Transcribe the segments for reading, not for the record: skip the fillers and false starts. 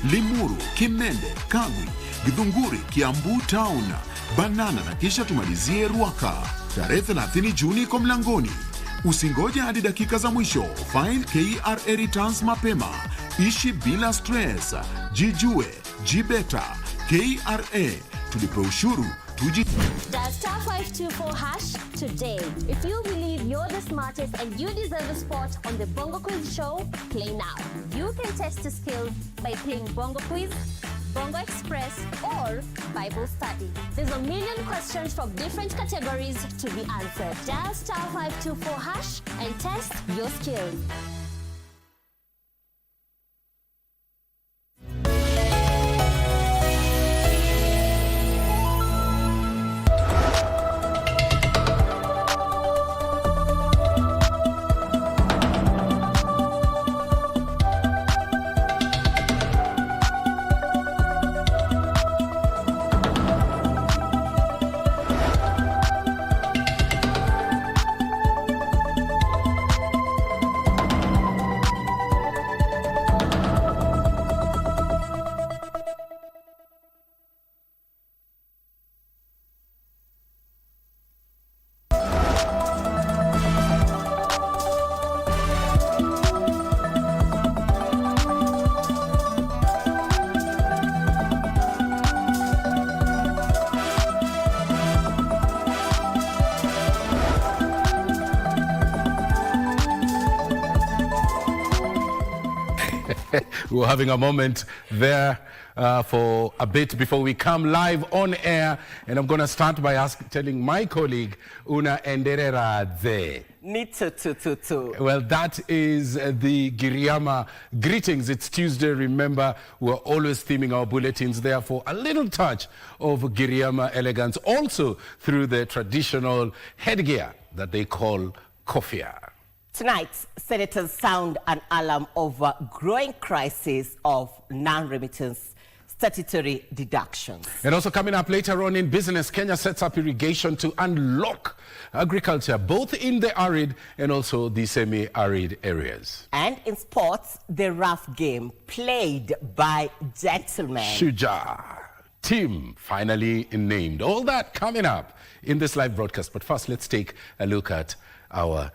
Limuru, Kimende, Kagwi, Githunguri, Kiambu Town, Banana na kisha tumalizie Ruaka. Tarehe 30 Juni kwa mlangoni. Usingoje hadi dakika za mwisho. File KRA returns mapema. Ishi bila stress. Jijue, jibeta. KRA. Tulipe ushuru, tuji. Dial *524# today. If you believe you're the smartest and you deserve a spot on the Bongo Quiz show, play now. You can test your skills by playing Bongo Quiz, Bongo Express, or Bible Study. There's a million questions from different categories to be answered. Dial *524# and test your skills. We're having a moment there for a bit before we come live on air, and I'm going to start by telling my colleague Una Endereradze. Well, that is the Giriama greetings. It's Tuesday. Remember, we're always theming our bulletins there for a little touch of Giriama elegance, also through the traditional headgear that they call kofia. Tonight, senators sound an alarm over growing crisis of non-remittance statutory deductions. And also coming up later on in business, Kenya sets up irrigation to unlock agriculture, both in the arid and also the semi-arid areas. And in sports, the rough game played by gentlemen. Shuja. Team finally named. All that coming up in this live broadcast. But first, let's take a look at our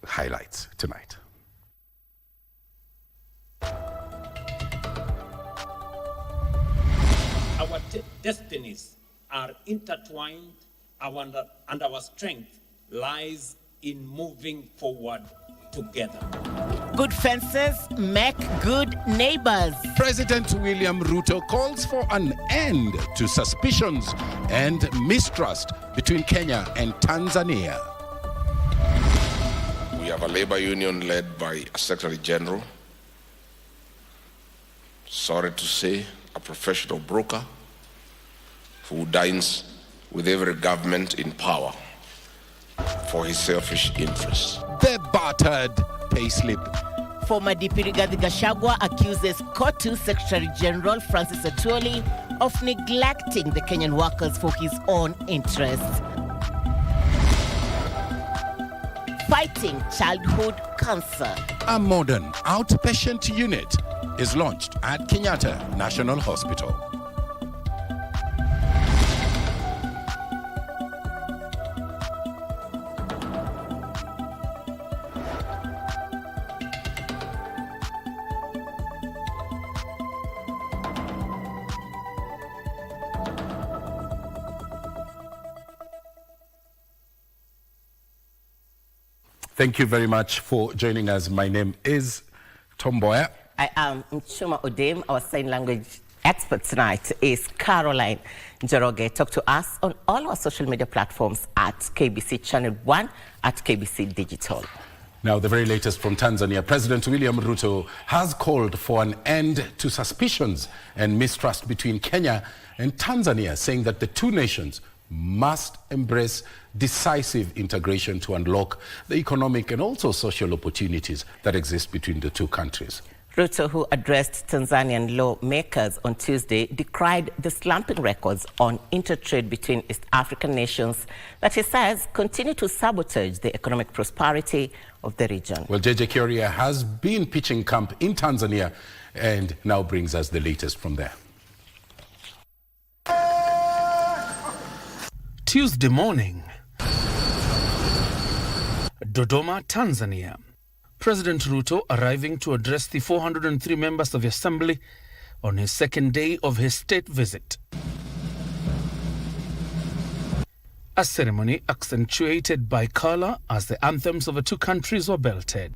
highlights tonight. Our destinies are intertwined, and our strength lies in moving forward together. Good fences make good neighbors. President William Ruto calls for an end to suspicions and mistrust between Kenya and Tanzania. We have a labor union led by a Secretary General, sorry to say, a professional broker who dines with every government in power for his selfish interests. The battered payslip. Former DP Rigathi Gachagua accuses COTU Secretary General Francis Atwoli of neglecting the Kenyan workers for his own interests. Fighting childhood cancer. A modern outpatient unit is launched at Kenyatta National Hospital. Thank you very much for joining us. My name is Mboya. I am Muchuma Odim. Our sign language expert tonight is Caroline Njoroge. Talk to us on all our social media platforms at KBC Channel 1, at KBC Digital. Now, the very latest from Tanzania. President William Ruto has called for an end to suspicions and mistrust between Kenya and Tanzania, saying that the two nations must embrace decisive integration to unlock the economic and also social opportunities that exist between the two countries. Ruto, who addressed Tanzanian lawmakers on Tuesday, decried the slumping records on intertrade between East African nations that he says continue to sabotage the economic prosperity of the region. Well, JJ Kuria has been pitching camp in Tanzania and now brings us the latest from there. Tuesday morning, Dodoma, Tanzania. President Ruto arriving to address the 403 members of the Assembly on his second day of his state visit. A ceremony accentuated by color as the anthems of the two countries were belted.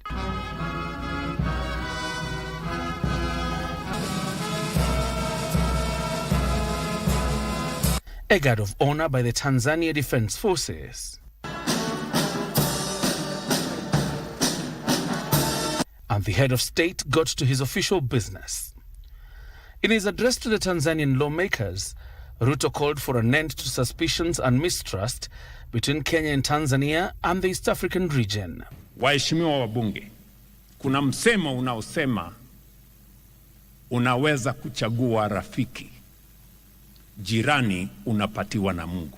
A guard of honor by the Tanzania Defense Forces. And the head of state got to his official business. In his address to the Tanzanian lawmakers, Ruto called for an end to suspicions and mistrust between Kenya and Tanzania and the East African region. Waheshimiwa wabunge, kuna msemo unaosema unaweza kuchagua rafiki, jirani unapatiwa na Mungu.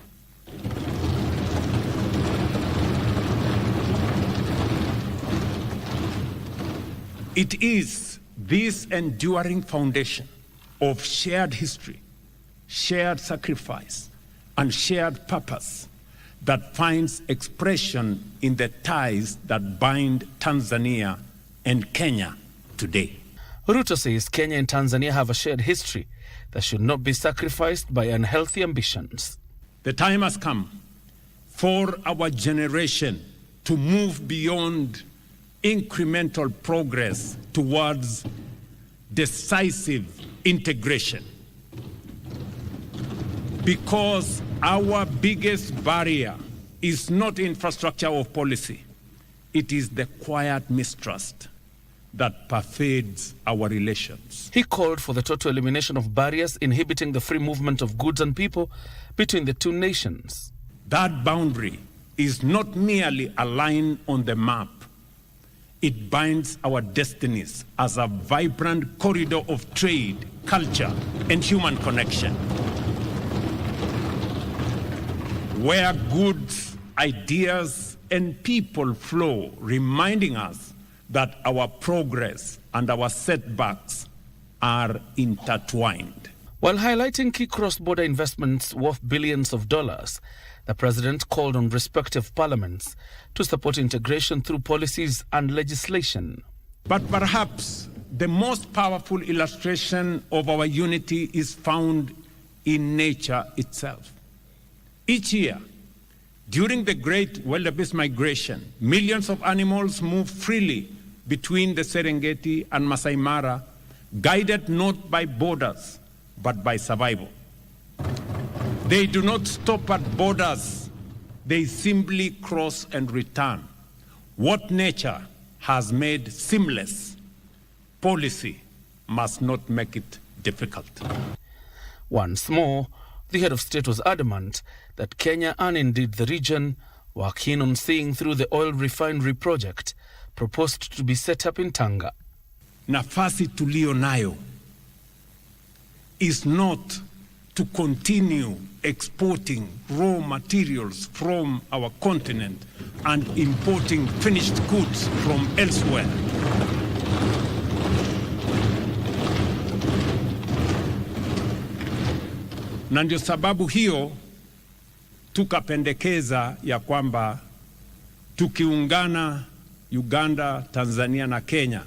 It is this enduring foundation of shared history, shared sacrifice, and shared purpose that finds expression in the ties that bind Tanzania and Kenya today. Ruto says Kenya and Tanzania have a shared history that should not be sacrificed by unhealthy ambitions. The time has come for our generation to move beyond incremental progress towards decisive integration. Because our biggest barrier is not infrastructure or policy, it is the quiet mistrust that pervades our relations. He called for the total elimination of barriers inhibiting the free movement of goods and people between the two nations. That boundary is not merely a line on the map. It binds our destinies as a vibrant corridor of trade, culture, and human connection, where goods, ideas, and people flow, reminding us that our progress and our setbacks are intertwined. While highlighting key cross-border investments worth billions of dollars, the president called on respective parliaments to support integration through policies and legislation. But perhaps the most powerful illustration of our unity is found in nature itself. Each year, during the Great Wildebeest Migration, millions of animals move freely between the Serengeti and Masai Mara, guided not by borders, but by survival. They do not stop at borders. They simply cross and return. What nature has made seamless, policy must not make it difficult. Once more, the head of state was adamant that Kenya and indeed the region were keen on seeing through the oil refinery project proposed to be set up in Tanga. Nafasi tulio nayo is not to continue exporting raw materials from our continent and importing finished goods from elsewhere. Na ndio sababu hiyo tukapendekeza ya kwamba tukiungana Uganda, Tanzania na Kenya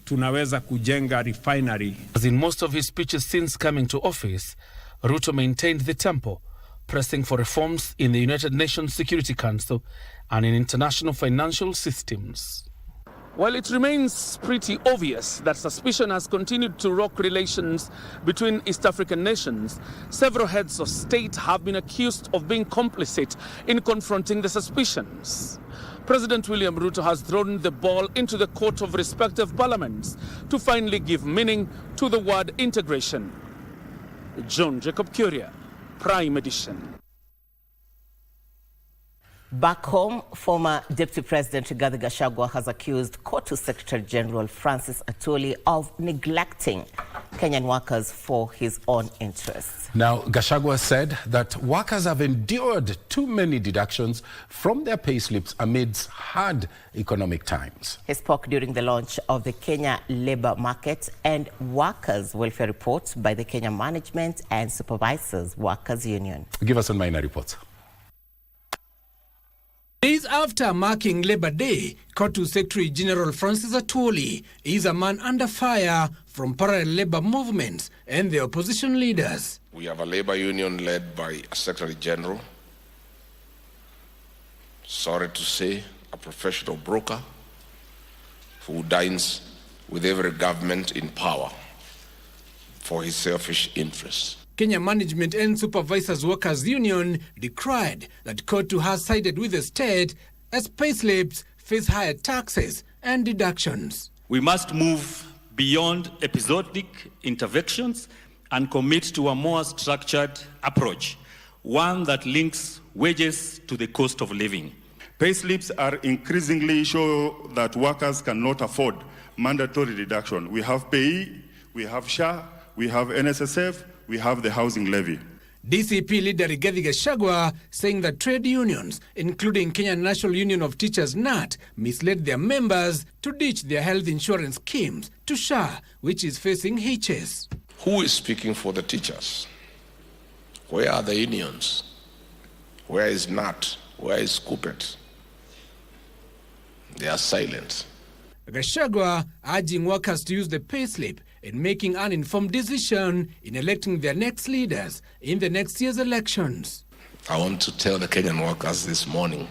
tunaweza kujenga refinery. As in most of his speeches since coming to office, Ruto maintained the tempo, pressing for reforms in the United Nations Security Council and in international financial systems. While it remains pretty obvious that suspicion has continued to rock relations between East African nations, several heads of state have been accused of being complicit in confronting the suspicions. President William Ruto has thrown the ball into the court of respective parliaments to finally give meaning to the word integration. John Jacob Curia, Prime Edition. Back home, former Deputy President Rigathi Gachagua has accused COTU Secretary General Francis Atwoli of neglecting Kenyan workers for his own interests. Now, Gachagua said that workers have endured too many deductions from their payslips amidst hard economic times. He spoke during the launch of the Kenya Labour Market and Workers Welfare Report by the Kenya Management and Supervisors Workers Union. Give us a minor report. Days after marking Labour Day, KOTU Secretary General Francis Atwoli is a man under fire from parallel labour movements and the opposition leaders. We have a labour union led by a Secretary General, sorry to say, a professional broker who dines with every government in power for his selfish interests. Kenya Management and Supervisors Workers Union decried that KOTU has sided with the state as payslips face higher taxes and deductions. We must move beyond episodic interventions and commit to a more structured approach, one that links wages to the cost of living. Payslips are increasingly show that workers cannot afford mandatory deduction. We have PAYE, we have SHA, we have NSSF, we have the housing levy. DCP leader Rigathi Gachagua saying that trade unions, including Kenya National Union of Teachers (NAT), misled their members to ditch their health insurance schemes to SHA, which is facing hitches. Who is speaking for the teachers? Where are the unions? Where is NAT? Where is KUPPET? They are silent. Gachagua urging workers to use the payslip in making an informed decision in electing their next leaders in the next year's elections. I want to tell the Kenyan workers this morning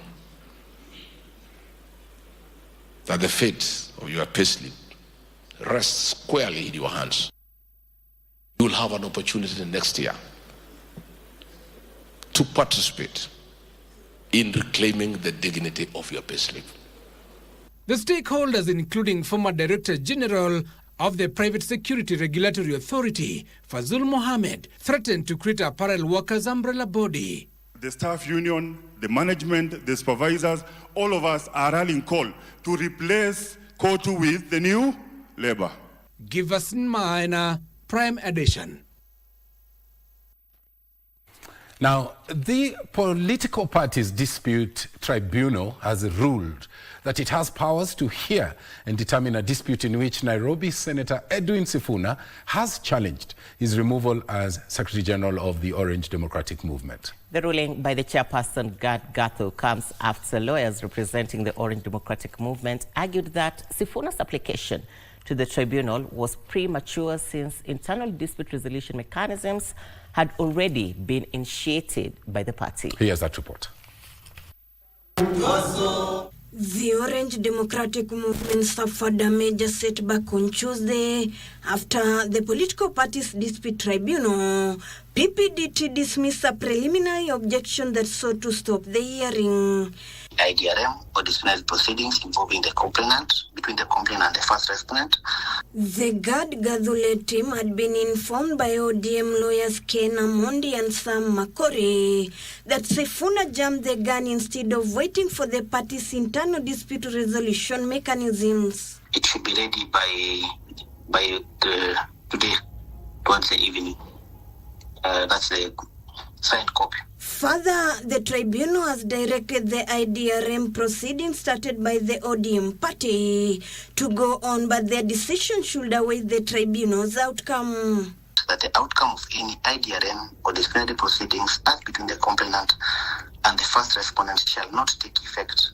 that the fate of your payslip rests squarely in your hands. You will have an opportunity next year to participate in reclaiming the dignity of your payslip. The stakeholders, including former Director General of the Private Security Regulatory Authority, Fazul Mohammed, threatened to create a parallel workers' umbrella body. The staff union, the management, the supervisors, all of us are rallying call to replace KOTU with the new Labour. Give us Minor Prime Edition. Now, the Political Parties Dispute Tribunal has ruled that it has powers to hear and determine a dispute in which Nairobi Senator Edwin Sifuna has challenged his removal as Secretary General of the Orange Democratic Movement. The ruling by the chairperson, Gad Gatho, comes after lawyers representing the Orange Democratic Movement argued that Sifuna's application to the tribunal was premature since internal dispute resolution mechanisms had already been initiated by the party. Here's that report. The Orange Democratic Movement suffered a major setback on Tuesday after the Political Parties Dispute Tribunal, PPDT, dismissed a preliminary objection that sought to stop the hearing. IDRM or disciplinary proceedings involving the complainant, between the complainant and the first respondent. The Gad Gathule team had been informed by Odim lawyers Ken Amondi and Sam Makori that Sifuna jumped the gun instead of waiting for the party's internal dispute resolution mechanisms. It should be ready by today, towards the evening. That's the signed copy. Further, the tribunal has directed the IDRM proceedings started by the Odim party to go on, but their decision should await the tribunal's outcome. That the outcome of any IDRM or disciplinary proceedings as between the complainant and the first respondent shall not take effect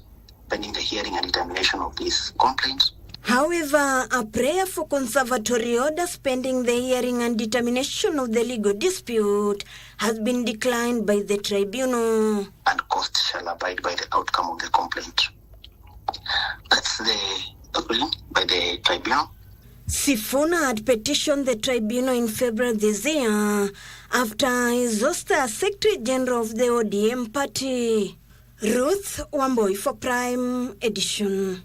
pending the hearing and determination of these complaints. However, a prayer for conservatory orders pending the hearing and determination of the legal dispute has been declined by the tribunal. And court shall abide by the outcome of the complaint. That's the ruling by the tribunal. Sifuna had petitioned the tribunal in February this year after he exhausted as Secretary General of the ODM party. Ruth Wamboi for Prime Edition.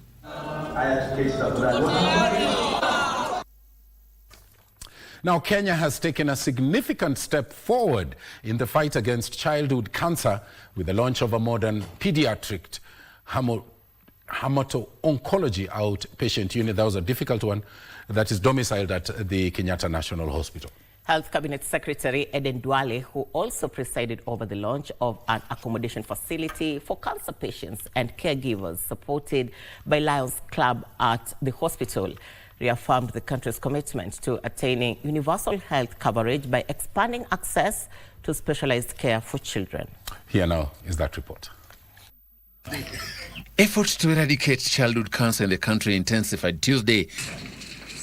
Now, Kenya has taken a significant step forward in the fight against childhood cancer with the launch of a modern pediatric hemato-oncology outpatient unit. That was a difficult one, that is domiciled at the Kenyatta National Hospital. Health Cabinet Secretary Eden Duale, who also presided over the launch of an accommodation facility for cancer patients and caregivers supported by Lions Club at the hospital, reaffirmed the country's commitment to attaining universal health coverage by expanding access to specialized care for children. Here now is that report. Efforts to eradicate childhood cancer in the country intensified Tuesday.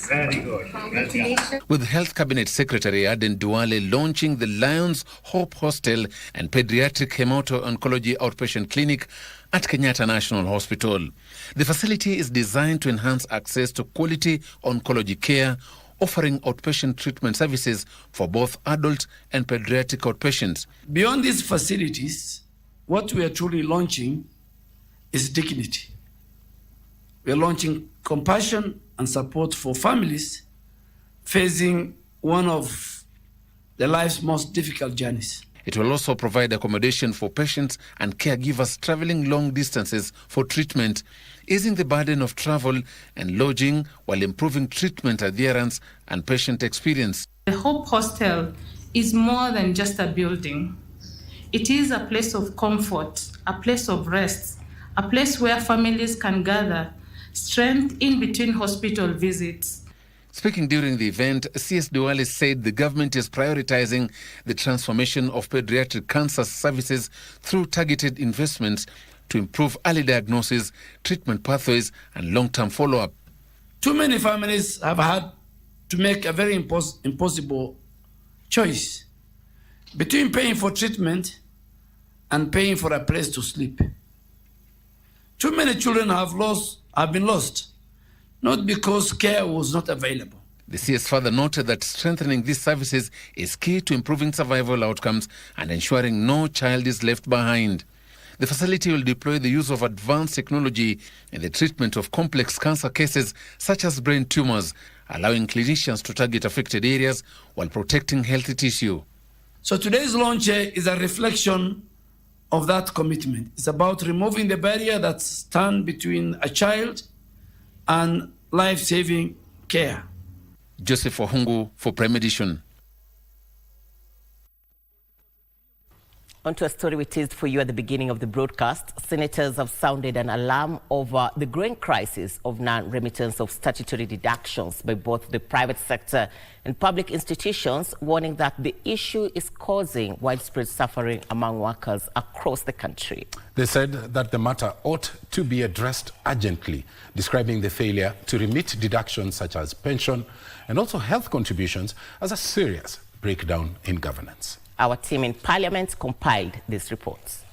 Very good. Congratulations. With Health Cabinet Secretary Aden Duale launching the Lions Hope Hostel and Pediatric Hemato-Oncology Outpatient Clinic at Kenyatta National Hospital. The facility is designed to enhance access to quality oncology care, offering outpatient treatment services for both adult and pediatric outpatients. Beyond these facilities, what we are truly launching is dignity. We are launching compassion and support for families facing one of the life's most difficult journeys. It will also provide accommodation for patients and caregivers traveling long distances for treatment, easing the burden of travel and lodging while improving treatment adherence and patient experience. The Hope Hostel is more than just a building. It is a place of comfort, a place of rest, a place where families can gather strength in between hospital visits. Speaking during the event, CS Duale said the government is prioritizing the transformation of pediatric cancer services through targeted investments to improve early diagnosis, treatment pathways, and long-term follow-up. Too many families have had to make a very impossible choice between paying for treatment and paying for a place to sleep. Too many children have been lost, not because care was not available. The CS further noted that strengthening these services is key to improving survival outcomes and ensuring no child is left behind. The facility will deploy the use of advanced technology in the treatment of complex cancer cases such as brain tumors, allowing clinicians to target affected areas while protecting healthy tissue. So today's launch is a reflection of that commitment. It's about removing the barrier that stands between a child and life-saving care. Joseph Ohungu for Prime Edition. On to a story we teased for you at the beginning of the broadcast. Senators have sounded an alarm over the growing crisis of non-remittance of statutory deductions by both the private sector and public institutions, warning that the issue is causing widespread suffering among workers across the country. They said that the matter ought to be addressed urgently, describing the failure to remit deductions such as pension and also health contributions as a serious breakdown in governance. Our team in Parliament compiled these reports.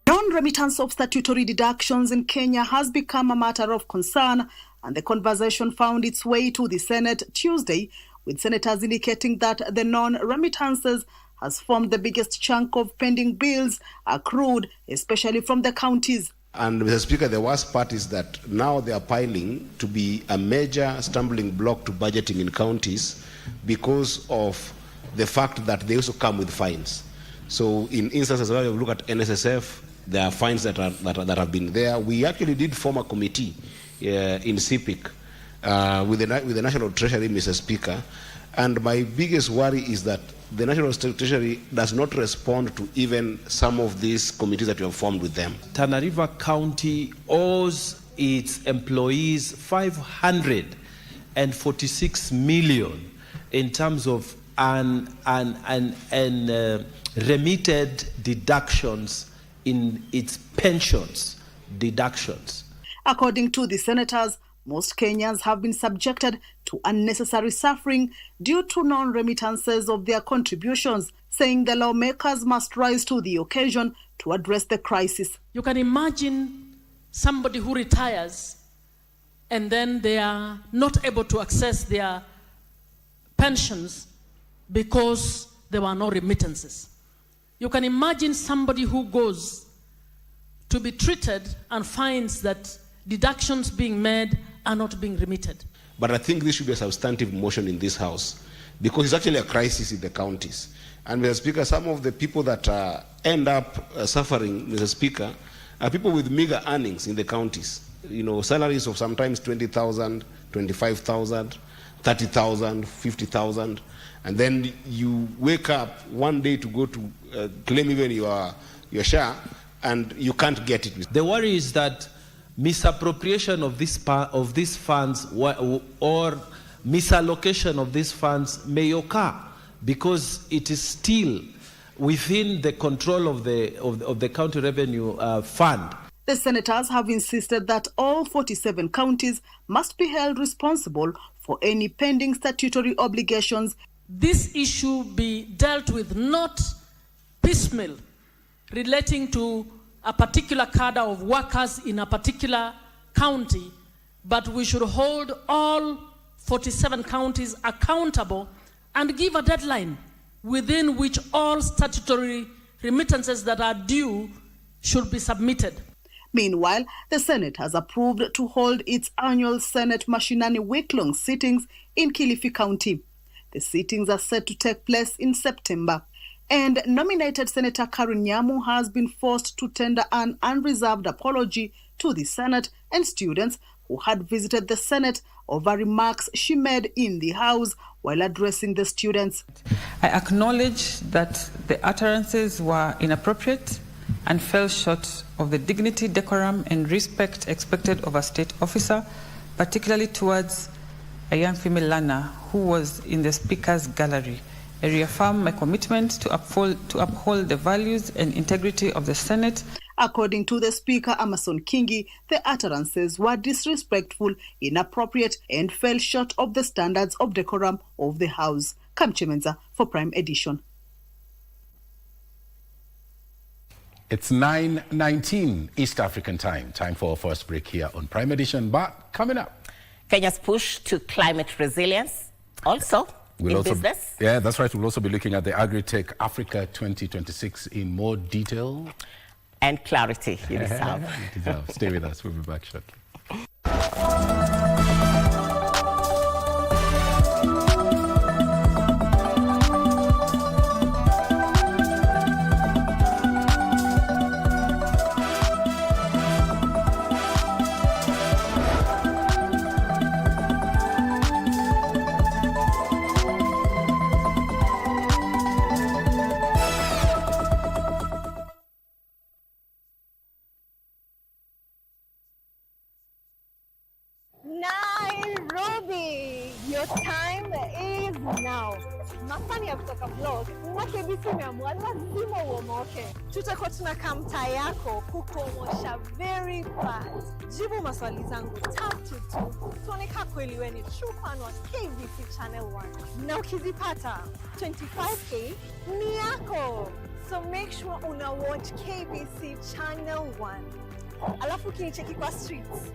Non-remittance of statutory deductions in Kenya has become a matter of concern, and the conversation found its way to the Senate Tuesday, with senators indicating that the non-remittances has formed the biggest chunk of pending bills accrued, especially from the counties. And Mr. Speaker, the worst part is that now they are piling to be a major stumbling block to budgeting in counties because of the fact that they also come with fines. So in instances where you look at NSSF, there are fines that have been there. We actually did form a committee in CPIC with the National Treasury, Mr. Speaker, and my biggest worry is that the National Treasury does not respond to even some of these committees that you have formed with them. Tana River County owes its employees 546 million in terms of remitted deductions in its pensions deductions. According to the senators, most Kenyans have been subjected to unnecessary suffering due to non-remittances of their contributions, saying the lawmakers must rise to the occasion to address the crisis. You can imagine somebody who retires and then they are not able to access their pensions because there were no remittances. You can imagine somebody who goes to be treated and finds that deductions being made are not being remitted. But I think this should be a substantive motion in this House because it's actually a crisis in the counties. And Mr. Speaker, some of the people that end up suffering, Mr. Speaker, are people with meager earnings in the counties. You know, salaries of sometimes 20,000, 25,000, 30,000, 50,000, and then you wake up one day to go to claim even your share, and you can't get it. The worry is that misappropriation of these funds or misallocation of these funds may occur because it is still within the control of the county revenue fund. The senators have insisted that all 47 counties must be held responsible for any pending statutory obligations. This issue be dealt with not piecemeal, relating to a particular cadre of workers in a particular county, but we should hold all 47 counties accountable and give a deadline within which all statutory remittances that are due should be submitted. Meanwhile, the Senate has approved to hold its annual Senate Mashinani week-long sittings in Kilifi County. The sittings are set to take place in September. And nominated Senator Karen Nyamu has been forced to tender an unreserved apology to the Senate and students who had visited the Senate over remarks she made in the House while addressing the students. I acknowledge that the utterances were inappropriate and fell short of the dignity, decorum, and respect expected of a state officer, particularly towards a young female learner who was in the speaker's gallery. I reaffirm my commitment to uphold the values and integrity of the Senate. According to the Speaker, Amason Kingi, the utterances were disrespectful, inappropriate, and fell short of the standards of decorum of the House. Kamchemenza for Prime Edition. It's 9:19 East African time. Time for our first break here on Prime Edition. But coming up, Kenya's push to climate resilience also in business. Yeah, that's right. We'll also be looking at the Agri-Tech Africa 2026 in more detail. And clarity you deserve. Stay with us. We'll be back shortly. Your time is now. Mafani ya kutoka vlog na KBC imeamua lazima uomoke. Tutakuwa tunakaa mtaa yako kukuomosha very fast. Jibu maswali zangu 3 tuone kama kweli wewe ni true fan wa KBC Channel 1. Na ukizipata 25K ni yako. So make sure una watch KBC Channel 1. Alafu kinicheki kwa streets.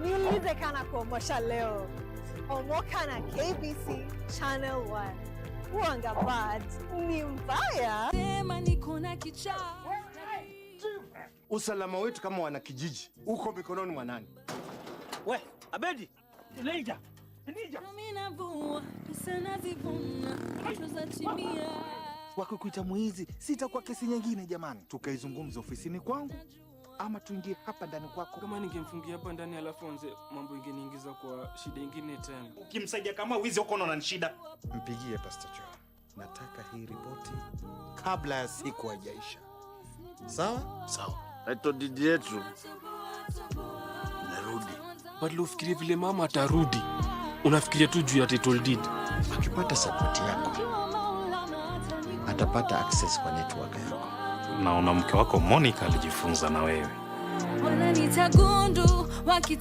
Niulize kana kuomosha leo. Omoka na KBC Channel 1. Wanga bad ni mbaya. Sema niko na kichaa. Usalama wetu kama wana kijiji uko mikononi mwa nani? We, Abedi, Leija. Wakikuita mwizi, sitakuwa kesi nyingine jamani. Tukaizungumza ofisini kwangu ama tuingie hapa ndani kwako. Kama ningemfungia hapa ndani alafu anze mambo ingeniingiza kwa shida nyingine tena. Ukimsaidia kama wizi uko na shida, mpigie Pastor Joe. Nataka hii ripoti kabla ya siku haijaisha. Sawa? Sawa. Haito didi yetu. Narudi. Bado ufikirie vile mama atarudi. Unafikiria tu juu ya title deed. Akipata support yako, atapata access kwa network yako. Naona mke wako Monica alijifunza na wewe. Wananitagundu waki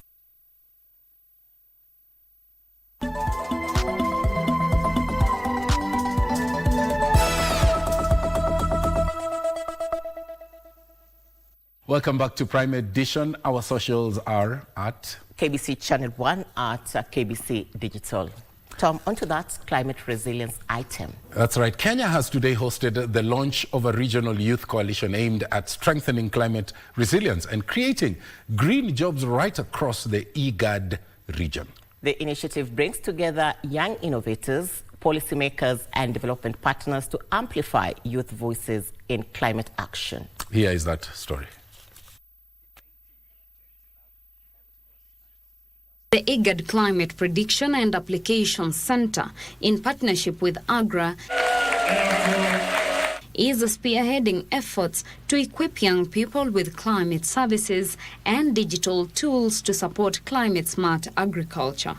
Welcome back to Prime Edition. Our socials are at KBC Channel 1 at KBC Digital. Tom, onto that climate resilience item. That's right. Kenya has today hosted the launch of a regional youth coalition aimed at strengthening climate resilience and creating green jobs right across the IGAD region. The initiative brings together young innovators, policymakers, and development partners to amplify youth voices in climate action. Here is that story. The IGAD Climate Prediction and Application Center, in partnership with AGRA, is spearheading efforts to equip young people with climate services and digital tools to support climate-smart agriculture.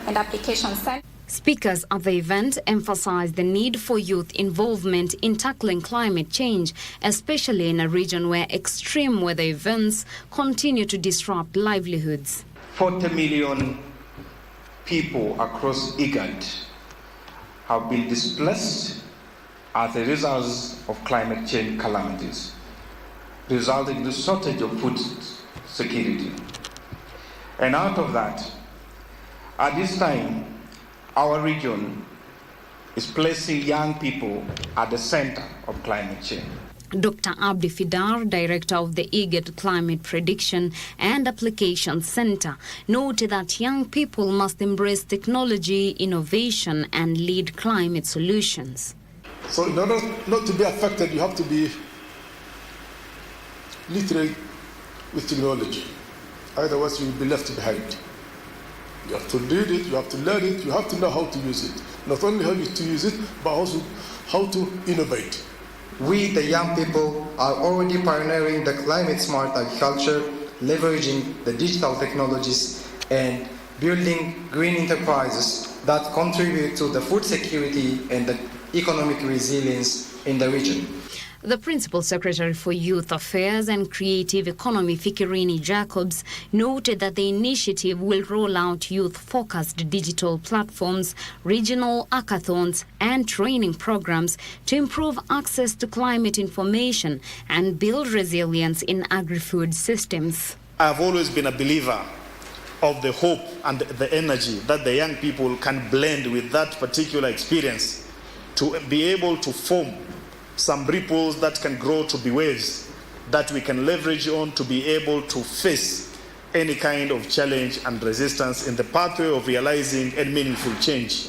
And application center. Speakers at the event emphasized the need for youth involvement in tackling climate change, especially in a region where extreme weather events continue to disrupt livelihoods. 40 million people across IGAD have been displaced as a result of climate change calamities, resulting in the shortage of food security. And out of that, at this time, our region is placing young people at the center of climate change. Dr. Abdi Fidar, director of the IGAD Climate Prediction and Application Center, noted that young people must embrace technology, innovation, and lead climate solutions. So in order not to be affected, you have to be literate with technology. Otherwise, you will be left behind. You have to read it, you have to learn it, you have to know how to use it. Not only how to use it, but also how to innovate. We, the young people, are already pioneering the climate-smart agriculture, leveraging the digital technologies and building green enterprises that contribute to the food security and the economic resilience in the region. The Principal Secretary for Youth Affairs and Creative Economy, Fikirini Jacobs, noted that the initiative will roll out youth-focused digital platforms, regional hackathons, and training programs to improve access to climate information and build resilience in agri-food systems. I've always been a believer of the hope and the energy that the young people can blend with that particular experience to be able to form some ripples that can grow to be waves that we can leverage on to be able to face any kind of challenge and resistance in the pathway of realizing a meaningful change,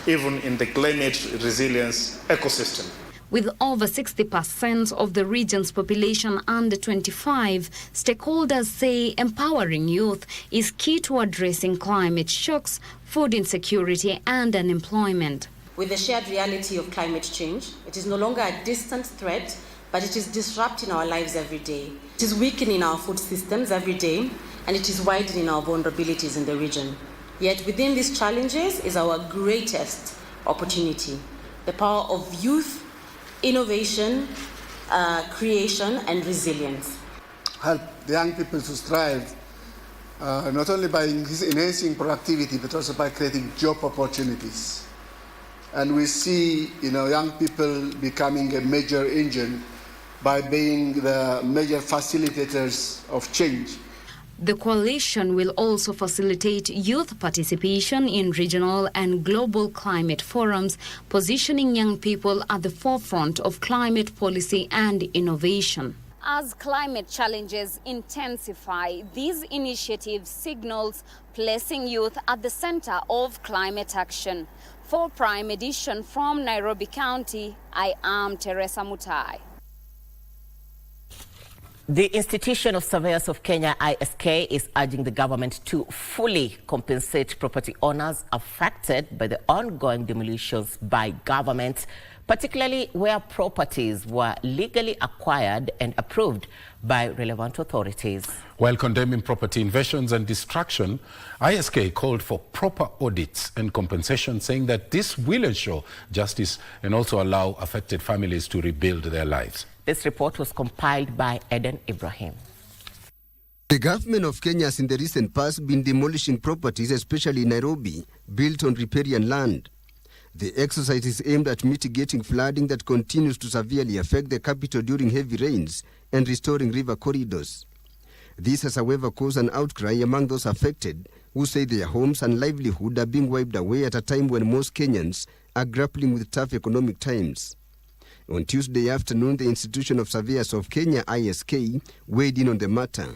even in the climate resilience ecosystem. With over 60% of the region's population under 25, stakeholders say empowering youth is key to addressing climate shocks, food insecurity, and unemployment. With the shared reality of climate change, it is no longer a distant threat, but it is disrupting our lives every day. It is weakening our food systems every day, and it is widening our vulnerabilities in the region. Yet within these challenges is our greatest opportunity, the power of youth, innovation, creation, and resilience. Help the young people to strive, not only by enhancing productivity, but also by creating job opportunities. And we see, young people becoming a major engine by being the major facilitators of change. The coalition will also facilitate youth participation in regional and global climate forums, positioning young people at the forefront of climate policy and innovation. As climate challenges intensify, these initiatives signals placing youth at the center of climate action. For Prime Edition from Nairobi County, I am Teresa Mutai. The Institution of Surveyors of Kenya, ISK, is urging the government to fully compensate property owners affected by the ongoing demolitions by government, particularly where properties were legally acquired and approved by relevant authorities. While condemning property invasions and destruction, ISK called for proper audits and compensation, saying that this will ensure justice and also allow affected families to rebuild their lives. This report was compiled by Eden Ibrahim. The government of Kenya has in the recent past been demolishing properties, especially in Nairobi, built on riparian land. The exercise is aimed at mitigating flooding that continues to severely affect the capital during heavy rains and restoring river corridors. This has, however, caused an outcry among those affected, who say their homes and livelihood are being wiped away at a time when most Kenyans are grappling with tough economic times. On Tuesday afternoon, the Institution of Surveyors of Kenya, ISK, weighed in on the matter.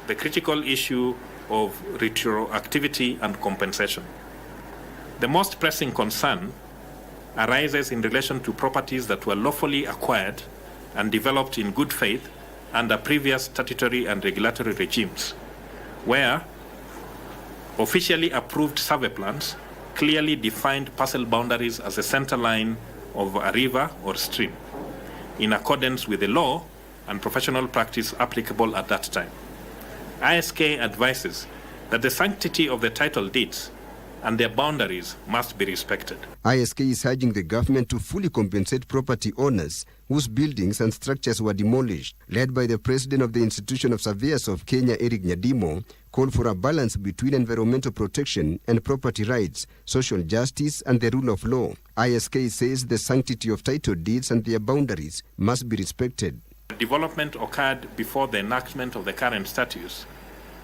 The critical issue of retroactivity and compensation. The most pressing concern arises in relation to properties that were lawfully acquired and developed in good faith under previous statutory and regulatory regimes, where Officially approved survey plans clearly defined parcel boundaries as a center line of a river or stream, in accordance with the law and professional practice applicable at that time. ISK advises that the sanctity of the title deeds and their boundaries must be respected. ISK is urging the government to fully compensate property owners whose buildings and structures were demolished. Led by the president of the Institution of Surveyors of Kenya, Eric Nyadimo, called for a balance between environmental protection and property rights, social justice and the rule of law. ISK says the sanctity of title deeds and their boundaries must be respected. Development occurred before the enactment of the current statutes,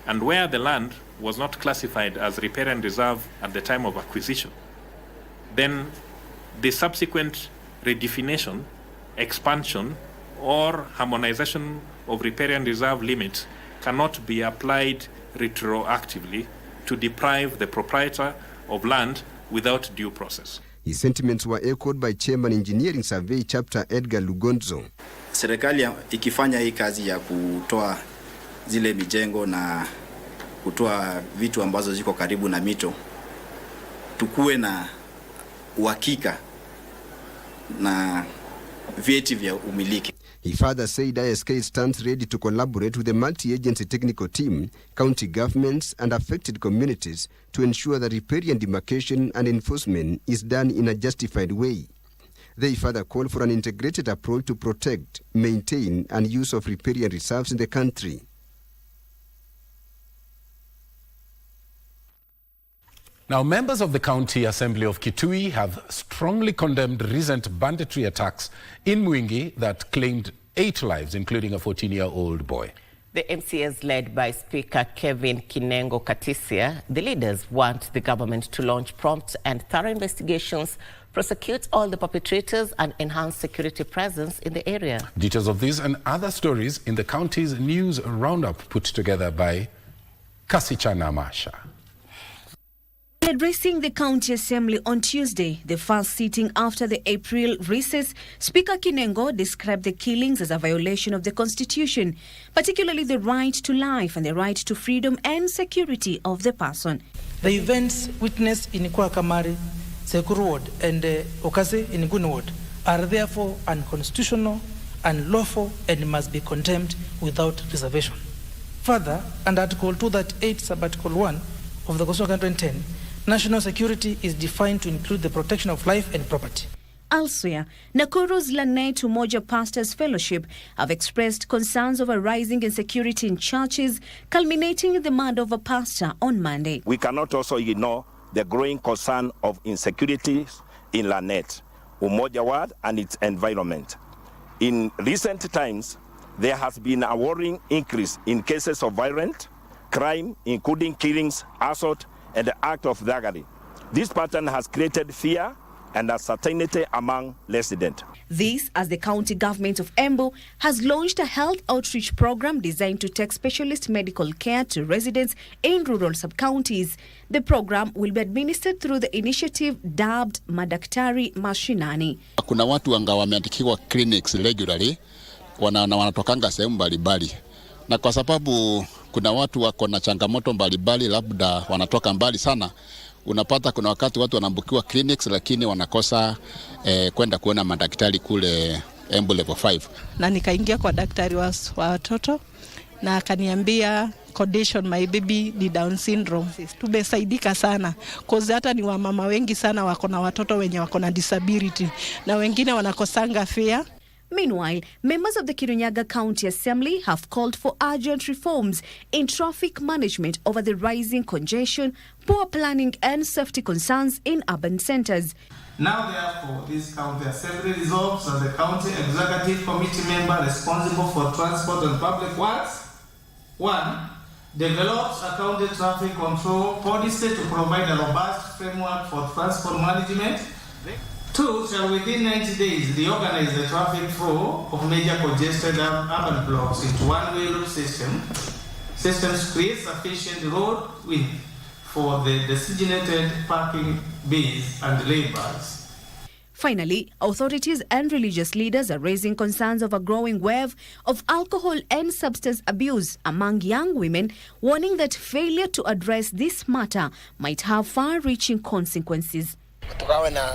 and where the land was not classified as riparian reserve at the time of acquisition, then the subsequent redefinition, expansion, or harmonization of riparian reserve limits cannot be applied retroactively to deprive the proprietor of land without due process. His sentiments were echoed by Chairman Engineering Survey Chapter Edgar Lugonzo. Serikali ikifanya hii kazi ya kutoa zile mijengo na kutoa vitu ambazo ziko karibu na mito, tukuwe na uhakika na vyeti vya umiliki. He further said ISK stands ready to collaborate with the multi-agency technical team, county governments and affected communities to ensure that riparian demarcation and enforcement is done in a justified way. They further call for an integrated approach to protect, maintain and use of riparian reserves in the country. Now, members of the County Assembly of Kitui have strongly condemned recent banditry attacks in Mwingi that claimed 8 lives, including a 14-year-old boy. The MCAs led by Speaker Kevin Kinengo Katisia, the leaders want the government to launch prompt and thorough investigations, prosecute all the perpetrators and enhance security presence in the area. Details of these and other stories in the county's news roundup put together by Kasichana Masha. Addressing the County Assembly on Tuesday, the first sitting after the April recess, Speaker Kinengo described the killings as a violation of the Constitution, particularly the right to life and the right to freedom and security of the person. The events witnessed in Kwakamari, Sekuru Ward and Okase in Nguni Ward are therefore unconstitutional, unlawful and must be condemned without reservation. Further, under Article 238, Sub-Article 1 of the Constitution of 2010, national security is defined to include the protection of life and property. Elsewhere, Nakuru's Lanet Umoja Pastors Fellowship have expressed concerns over rising insecurity in churches, culminating in the murder of a pastor on Monday. We cannot also ignore the growing concern of insecurity in Lanet, Umoja Ward and its environment. In recent times, there has been a worrying increase in cases of violent crime, including killings, assault, and the act of thuggery. This pattern has created fear and uncertainty among residents. This as the county government of Embu has launched a health outreach program designed to take specialist medical care to residents in rural sub-counties. The program will be administered through the initiative dubbed Madaktari Mashinani. Kuna watu anga wameandikiwa clinics regularly, wanatokanga sehemu mbalimbali. Na kwa sababu kuna watu wako na changamoto mbalimbali, labda wanatoka mbali sana, unapata kuna wakati watu wanaambukiwa clinics lakini wanakosa kwenda kuona madaktari kule Embu level 5. Na nikaingia kwa daktari wa watoto na akaniambia condition my baby ni Down syndrome. Tumesaidika sana cause hata ni wamama wengi sana wako na watoto wenye wako na disability na wengine wanakosanga fare. Meanwhile, members of the Kirinyaga County Assembly have called for urgent reforms in traffic management over the rising congestion, poor planning and safety concerns in urban centers. Now, therefore, this County Assembly resolves as the County Executive Committee member responsible for transport and public works, 1. Develops a county traffic control policy to provide a robust framework for transport management. 2. Shall within 90 days reorganize the traffic flow of major congested urban blocks into one-way road systems create sufficient road width for the designated parking bays and laybars. Finally, authorities and religious leaders are raising concerns of a growing wave of alcohol and substance abuse among young women, warning that failure to address this matter might have far-reaching consequences. Tukawe na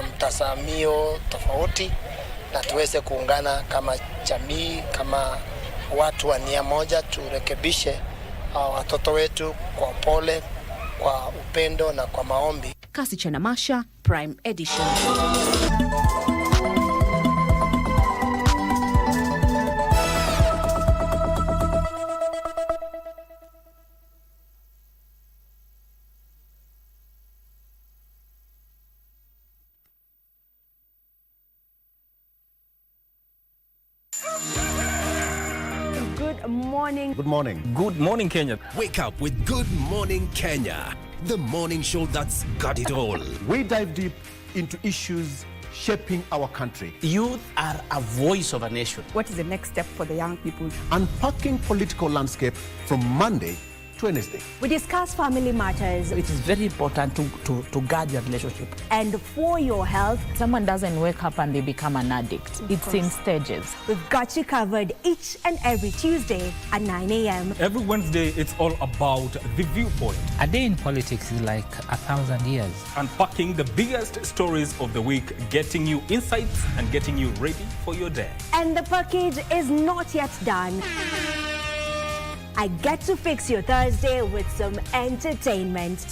mtazamio tofauti na tuweze kuungana kama jamii, kama watu wa nia moja, turekebishe watoto wetu kwa pole, kwa upendo na kwa maombi. Kasi Chanamasha, Prime Edition. Good morning. Good morning. Good morning, Kenya. Wake up with Good Morning Kenya, the morning show that's got it all. We dive deep into issues shaping our country. Youth are a voice of a nation. What is the next step for the young people? Unpacking political landscape from Monday to Wednesday. We discuss family matters. It is very important to guard your relationship. And for your health. Someone doesn't wake up and they become an addict. It's in stages. We've got you covered each and every Tuesday at 9 a.m. Every Wednesday, it's all about the viewpoint. A day in politics is like 1,000 years. Unpacking the biggest stories of the week, getting you insights and getting you ready for your day. And the package is not yet done. I get to fix your Thursday with some entertainment.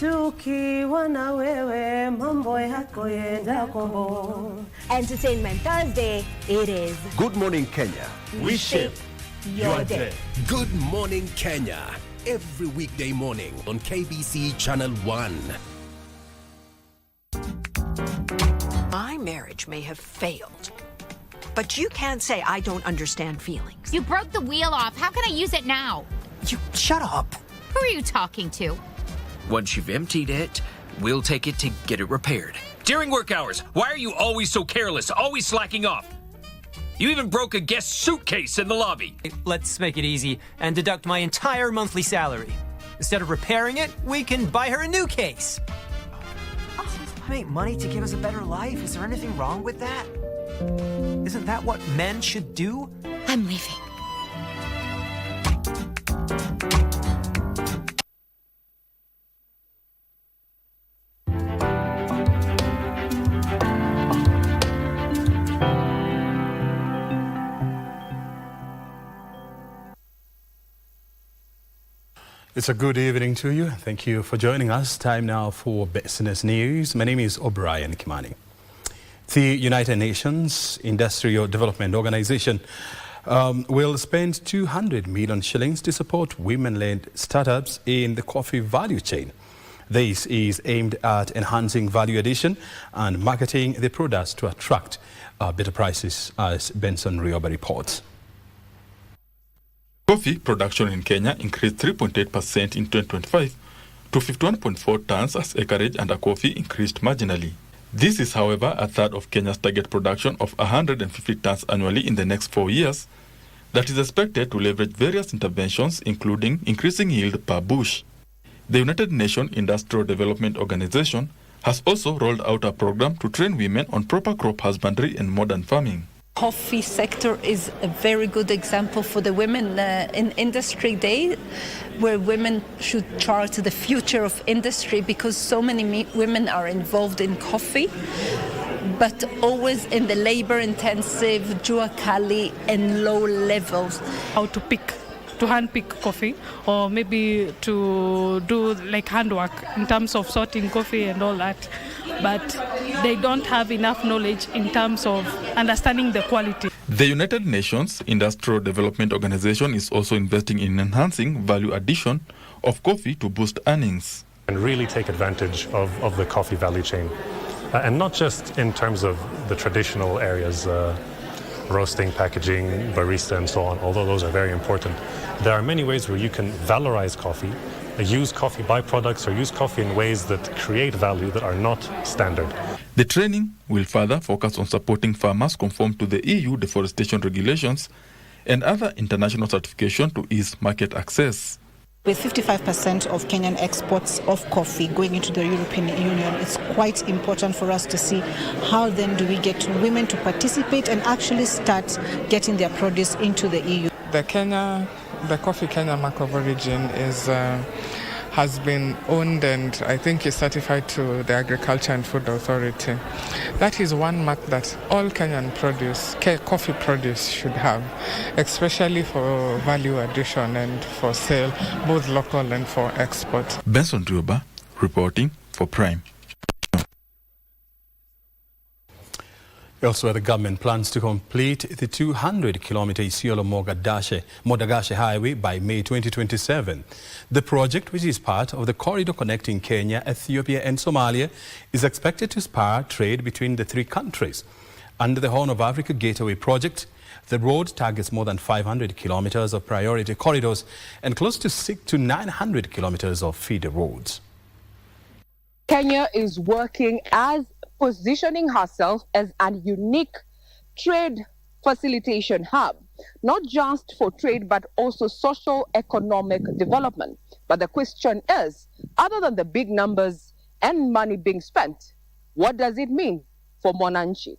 Entertainment Thursday, it is. Good morning, Kenya. We shape your day. Good morning, Kenya. Every weekday morning on KBC Channel 1. My marriage may have failed, but you can't say I don't understand feelings. You broke the wheel off. How can I use it now? You shut up. Who are you talking to? Once you've emptied it, we'll take it to get it repaired. During work hours, why are you always so careless, always slacking off? You even broke a guest suitcase in the lobby. Let's make it easy and deduct my entire monthly salary. Instead of repairing it, we can buy her a new case. I make money to give us a better life. Is there anything wrong with that? Isn't that what men should do? I'm leaving. It's a good evening to you. Thank you for joining us. Time now for business news. My name is O'Brien Kimani. The United Nations Industrial Development Organization will spend 200 million shillings to support women-led startups in the coffee value chain. This is aimed at enhancing value addition and marketing the products to attract better prices, as Benson Rioba reports. Coffee production in Kenya increased 3.8% in 2025 to 51.4 tons as acreage under coffee increased marginally. This is, however, a third of Kenya's target production of 150 tons annually in the next 4 years that is expected to leverage various interventions, including increasing yield per bush. The United Nations Industrial Development Organization has also rolled out a program to train women on proper crop husbandry and modern farming. Coffee sector is a very good example for the Women in Industry Day, where women should chart the future of industry, because so many women are involved in coffee, but always in the labor-intensive, jua kali and low levels. How to pick, to hand-pick coffee, or maybe to do like handwork in terms of sorting coffee and all that. But they don't have enough knowledge in terms of understanding the quality. The United Nations Industrial Development Organization is also investing in enhancing value addition of coffee to boost earnings. And really take advantage of the coffee value chain. And not just in terms of the traditional areas, roasting, packaging, barista and so on, although those are very important. There are many ways where you can valorize coffee, use coffee byproducts, or use coffee in ways that create value that are not standard. The training will further focus on supporting farmers conform to the EU deforestation regulations and other international certification to ease market access. With 55% of Kenyan exports of coffee going into the European Union, it's quite important for us to see how then do we get women to participate and actually start getting their produce into the EU. The Coffee Kenya mark of origin has been owned and I think is certified to the Agriculture and Food Authority. That is one mark that all Kenyan coffee produce should have, especially for value addition and for sale, both local and for export. Benson Duba, reporting for Prime. Elsewhere, the government plans to complete the 200-kilometer Isiolo-Modagashe highway by May 2027. The project, which is part of the corridor connecting Kenya, Ethiopia and Somalia, is expected to spur trade between the three countries. Under the Horn of Africa Gateway project, the road targets more than 500 kilometers of priority corridors and close to 600 to 900 kilometers of feeder roads. Kenya is working as positioning herself as a unique trade facilitation hub, not just for trade, but also social economic development. But the question is, other than the big numbers and money being spent, what does it mean for Mwananchi?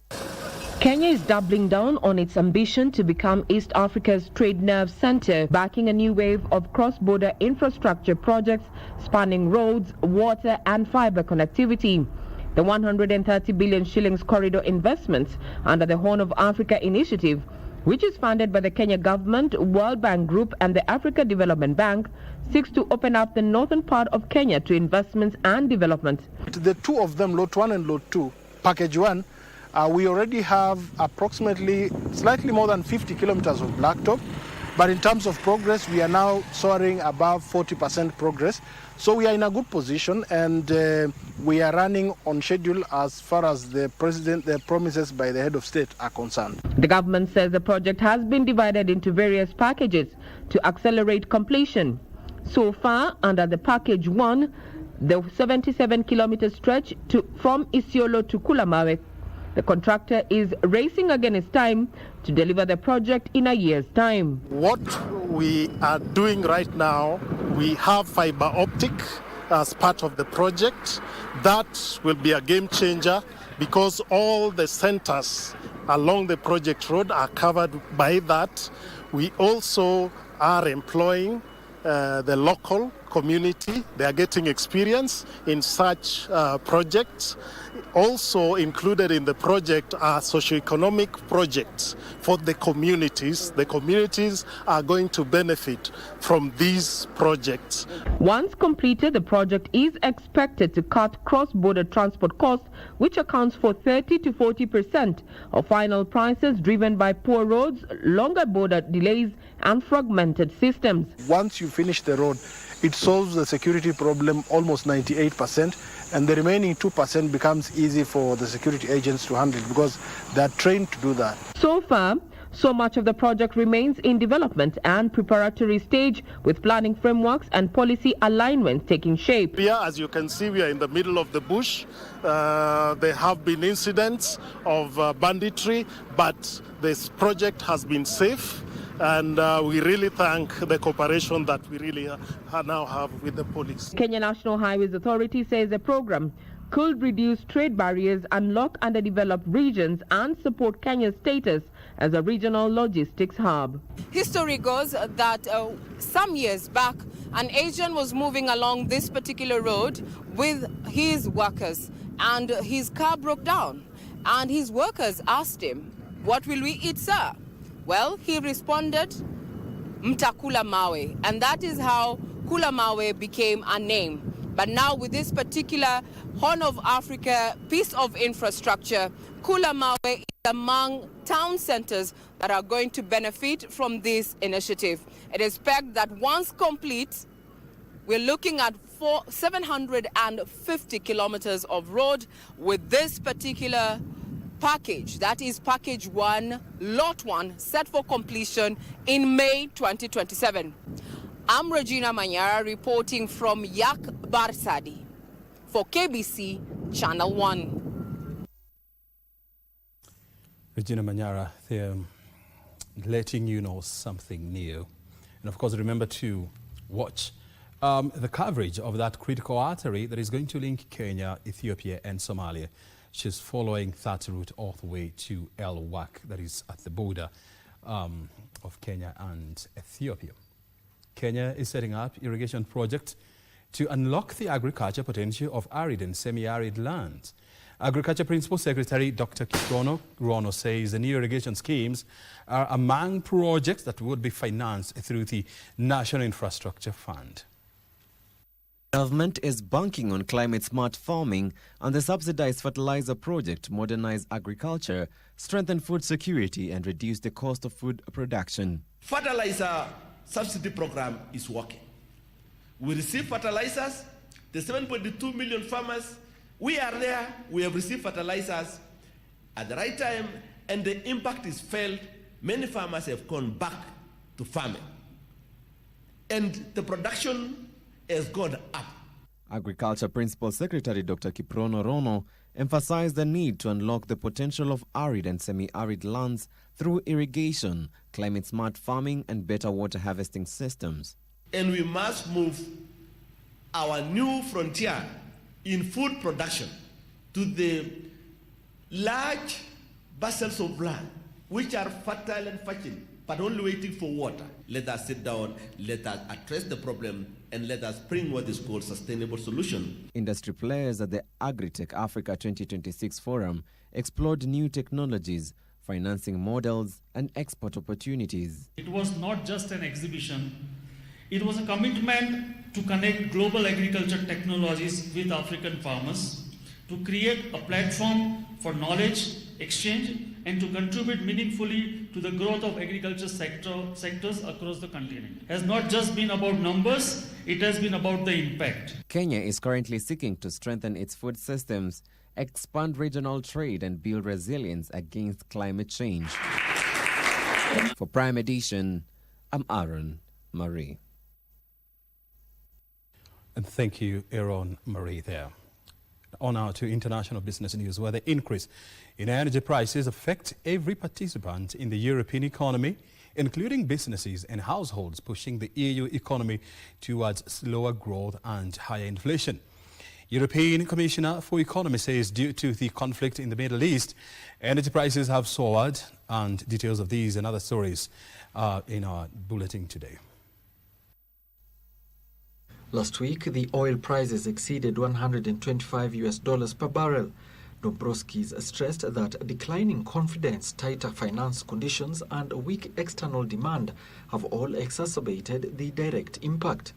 Kenya is doubling down on its ambition to become East Africa's trade nerve center, backing a new wave of cross-border infrastructure projects spanning roads, water and fiber connectivity. The 130 billion shillings corridor investments under the Horn of Africa initiative, which is funded by the Kenya government, World Bank Group and the Africa Development Bank, seeks to open up the northern part of Kenya to investments and development. The two of them, Lot 1 and Lot 2, Package 1, we already have approximately slightly more than 50 kilometers of blacktop. But in terms of progress, we are now soaring above 40% progress. So we are in a good position and we are running on schedule as far as the promises by the head of state are concerned. The government says the project has been divided into various packages to accelerate completion. So far, under the Package 1, the 77-kilometer stretch from Isiolo to Kulamawe, the contractor is racing against time to deliver the project in a year's time. What we are doing right now, we have fiber optic as part of the project. That will be a game changer because all the centers along the project road are covered by that. We also are employing the local community. They are getting experience in such projects. Also included in the project are socioeconomic projects for the communities. The communities are going to benefit from these projects. Once completed, the project is expected to cut cross-border transport costs, which accounts for 30 to 40% of final prices, driven by poor roads, longer border delays and fragmented systems. Once you finish the road, it solves the security problem almost 98%, and the remaining 2% becomes easy for the security agents to handle because they are trained to do that. So far, so much of the project remains in development and preparatory stage, with planning frameworks and policy alignments taking shape. Here, as you can see, we are in the middle of the bush. There have been incidents of banditry, but this project has been safe. And we really thank the cooperation that we really now have with the police. Kenya National Highways Authority says the program could reduce trade barriers, unlock underdeveloped regions, and support Kenya's status as a regional logistics hub. History goes that some years back, an agent was moving along this particular road with his workers, and his car broke down. And his workers asked him, "What will we eat, sir?" Well, he responded, "Mtakula mawe," and that is how Kula Mawe became a name. But now with this particular Horn of Africa piece of infrastructure, Kula Mawe is among town centers that are going to benefit from this initiative. It is pegged that once complete, we're looking at 750 kilometers of road with this particular package. That is Package 1, Lot 1, set for completion in May 2027. I'm Regina Manyara reporting from Yak Barsadi for KBC Channel 1. Regina Manyara, they're letting you know something new. And of course, remember to watch the coverage of that critical artery that is going to link Kenya, Ethiopia and Somalia. She's following that route all the way to El Wak, that is at the border of Kenya and Ethiopia. Kenya is setting up irrigation projects to unlock the agriculture potential of arid and semi-arid lands. Agriculture Principal Secretary Dr. Kiprono Rono says the new irrigation schemes are among projects that would be financed through the National Infrastructure Fund. Government is banking on climate-smart farming and the subsidized fertilizer project to modernize agriculture, strengthen food security and reduce the cost of food production. Fertilizer subsidy program is working. We receive fertilizers, the 7.2 million farmers, we are there, we have received fertilizers at the right time and the impact is felt. Many farmers have gone back to farming and the production has gone up. Agriculture Principal Secretary Dr. Kiprono Rono emphasized the need to unlock the potential of arid and semi-arid lands through irrigation, climate-smart farming and better water harvesting systems. And we must move our new frontier in food production to the large parcels of land which are fertile and fertile but only waiting for water. Let us sit down, let us address the problem and let us bring what is called sustainable solution. Industry players at the Agritech Africa 2026 Forum explored new technologies, financing models and export opportunities. It was not just an exhibition, it was a commitment to connect global agriculture technologies with African farmers, to create a platform for knowledge exchange and to contribute meaningfully to the growth of agriculture sectors across the continent. It has not just been about numbers, it has been about the impact. Kenya is currently seeking to strengthen its food systems, expand regional trade and build resilience against climate change. For Prime Edition, I'm Aaron Marie. And thank you, Aaron Marie there. On now to international business news, where the increase in energy prices affect every participant in the European economy, including businesses and households, pushing the EU economy towards slower growth and higher inflation. European Commissioner for Economy says due to the conflict in the Middle East, energy prices have soared, and details of these and other stories are in our bulletin today. Last week, the oil prices exceeded $125 per barrel. Dombrovskis stressed that declining confidence, tighter finance conditions and weak external demand have all exacerbated the direct impact.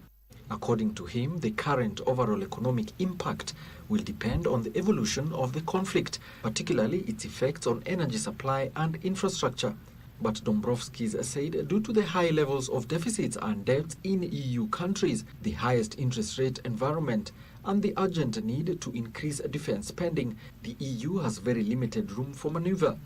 According to him, the current overall economic impact will depend on the evolution of the conflict, particularly its effects on energy supply and infrastructure. But Dombrovskis said due to the high levels of deficits and debts in EU countries, the highest interest rate environment, and the urgent need to increase defense spending, the EU has very limited room for maneuver.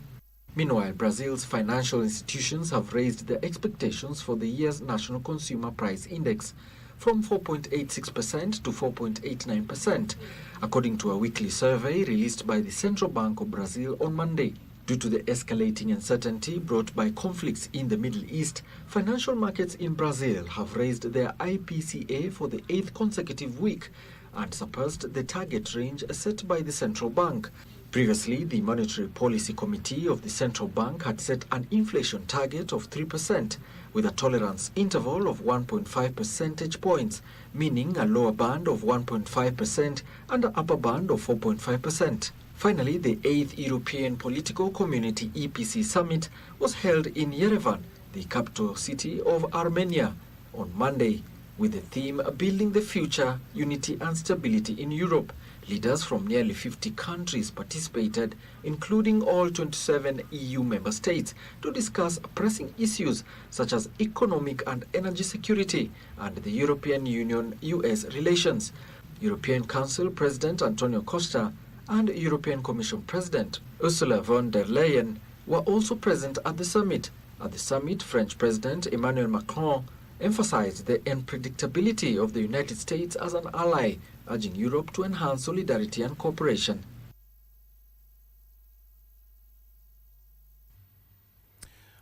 Meanwhile, Brazil's financial institutions have raised their expectations for the year's National Consumer Price Index from 4.86% to 4.89%, according to a weekly survey released by the Central Bank of Brazil on Monday. Due to the escalating uncertainty brought by conflicts in the Middle East, financial markets in Brazil have raised their IPCA for the 8th consecutive week and surpassed the target range set by the central bank. Previously, the Monetary Policy Committee of the Central Bank had set an inflation target of 3%, with a tolerance interval of 1.5 percentage points, meaning a lower band of 1.5% and an upper band of 4.5%. Finally, the 8th European Political Community EPC Summit was held in Yerevan, the capital city of Armenia, on Monday, with the theme Building the Future, Unity and Stability in Europe. Leaders from nearly 50 countries participated, including all 27 EU member states, to discuss pressing issues such as economic and energy security and the European Union-US relations. European Council President Antonio Costa and European Commission President Ursula von der Leyen were also present at the summit. At the summit, French President Emmanuel Macron emphasized the unpredictability of the United States as an ally, urging Europe to enhance solidarity and cooperation.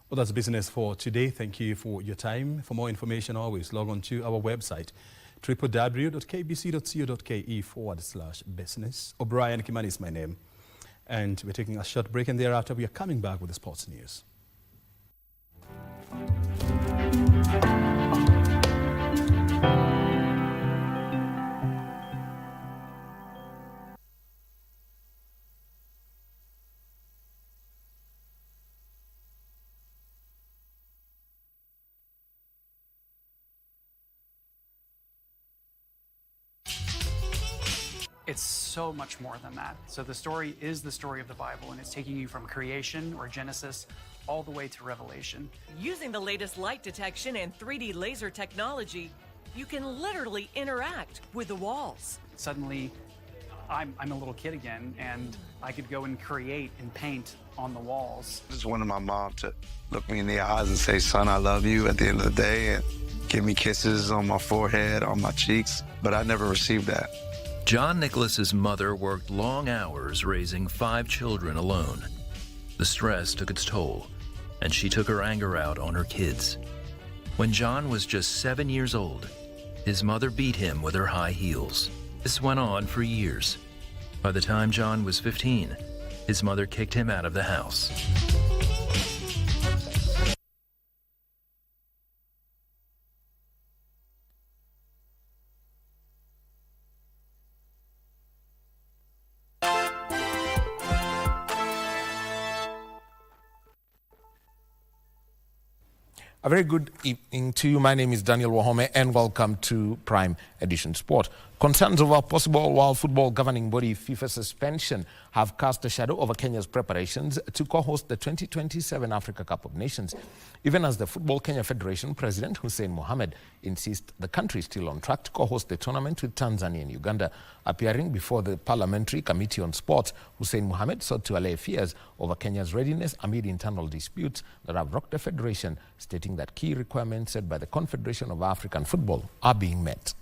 Well, that's business for today. Thank you for your time. For more information, always log on to our website, www.kbc.co.ke/business. O'Brien Kimani is my name. And we're taking a short break, and thereafter we are coming back with the sports news. It's so much more than that. So the story is the story of the Bible, and it's taking you from creation or Genesis all the way to Revelation. Using the latest light detection and 3D laser technology, you can literally interact with the walls. Suddenly, I'm a little kid again, and I could go and create and paint on the walls. I just wanted my mom to look me in the eyes and say, "Son, I love you," at the end of the day, and give me kisses on my forehead, on my cheeks, but I never received that. John Nicholas's mother worked long hours raising 5 children alone. The stress took its toll, and she took her anger out on her kids. When John was just 7 years old, his mother beat him with her high heels. This went on for years. By the time John was 15, his mother kicked him out of the house. A very good evening to you. My name is Daniel Wahome and welcome to Prime Edition Sport. Concerns over possible World Football Governing Body FIFA suspension have cast a shadow over Kenya's preparations to co-host the 2027 Africa Cup of Nations, even as the Football Kenya Federation President Hussein Mohamed insists the country is still on track to co-host the tournament with Tanzania and Uganda. Appearing before the Parliamentary Committee on Sport, Hussein Mohamed sought to allay fears over Kenya's readiness amid internal disputes that have rocked the federation, stating that key requirements set by the Confederation of African Football are being met.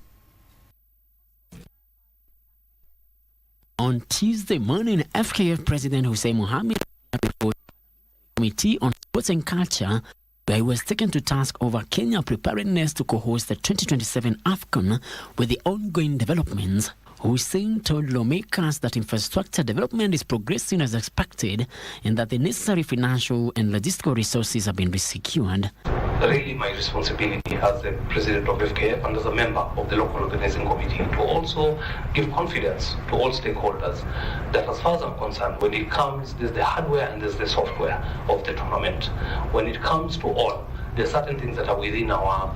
On Tuesday morning, FKF President Hussein Mohamed before the Committee on Sports and Culture, where he was taken to task over Kenya preparedness to co-host the 2027 AFCON with the ongoing developments. Hussein told lawmakers that infrastructure development is progressing as expected and that the necessary financial and logistical resources have been secured. Really, my responsibility as the president of FKF and as a member of the local organizing committee to also give confidence to all stakeholders that, as far as I'm concerned, when it comes, there's the hardware and there's the software of the tournament. When it comes to all, there are certain things that are within our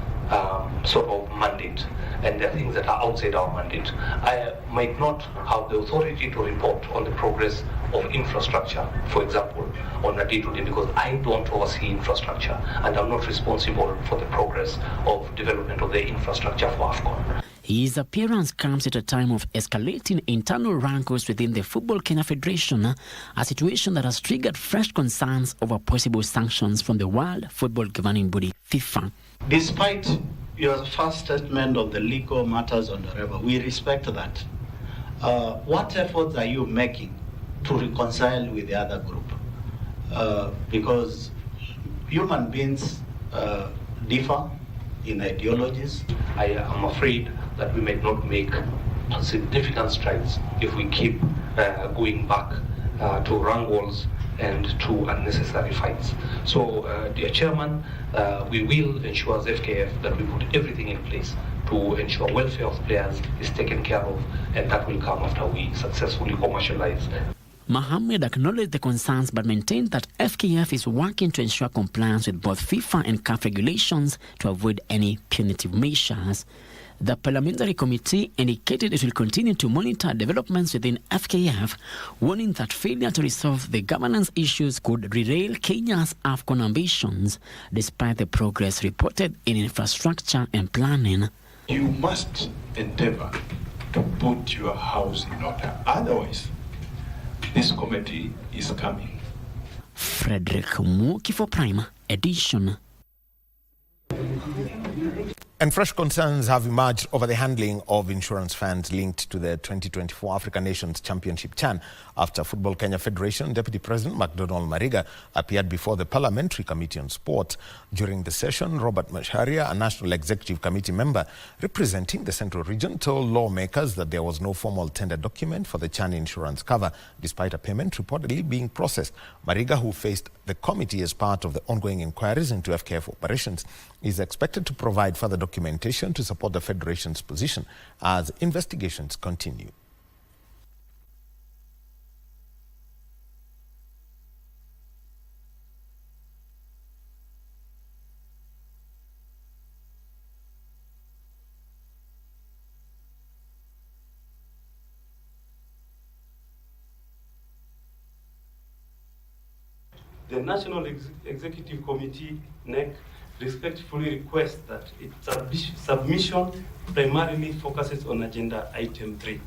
sort of mandate, and there are things that are outside our mandate. I might not have the authority to report on the progress of infrastructure, for example, on a day-to-day, because I don't oversee infrastructure and I'm not responsible for the progress of development of the infrastructure for AFCON. His appearance comes at a time of escalating internal rancors within the Football Kenya Federation, a situation that has triggered fresh concerns over possible sanctions from the World Football Governing Body, FIFA. Despite your first statement of the legal matters on the river, we respect that. What efforts are you making to reconcile with the other group? Because human beings differ in ideologies. I am afraid that we might not make significant strides if we keep going back to wrangles and to unnecessary fights. So, dear Chairman, we will ensure as FKF that we put everything in place to ensure welfare of players is taken care of, and that will come after we successfully commercialize. Mohamed acknowledged the concerns but maintained that FKF is working to ensure compliance with both FIFA and CAF regulations to avoid any punitive measures. The Parliamentary Committee indicated it will continue to monitor developments within FKF, warning that failure to resolve the governance issues could derail Kenya's AFCON ambitions, despite the progress reported in infrastructure and planning. You must endeavor to put your house in order. Otherwise, this committee is coming. Frederick Muki for Prime Edition. And fresh concerns have emerged over the handling of insurance funds linked to the 2024 African Nations Championship CHAN after Football Kenya Federation Deputy President McDonald Mariga appeared before the Parliamentary Committee on Sport. During the session, Robert Macharia, a National Executive Committee member representing the Central Region, told lawmakers that there was no formal tender document for the CHAN insurance cover, despite a payment reportedly being processed. Mariga, who faced the committee as part of the ongoing inquiries into FKF operations, is expected to provide further documentation to support the Federation's position as investigations continue. The National Executive Committee, NEC, respectfully requests that its submission primarily focuses on Agenda Item 3,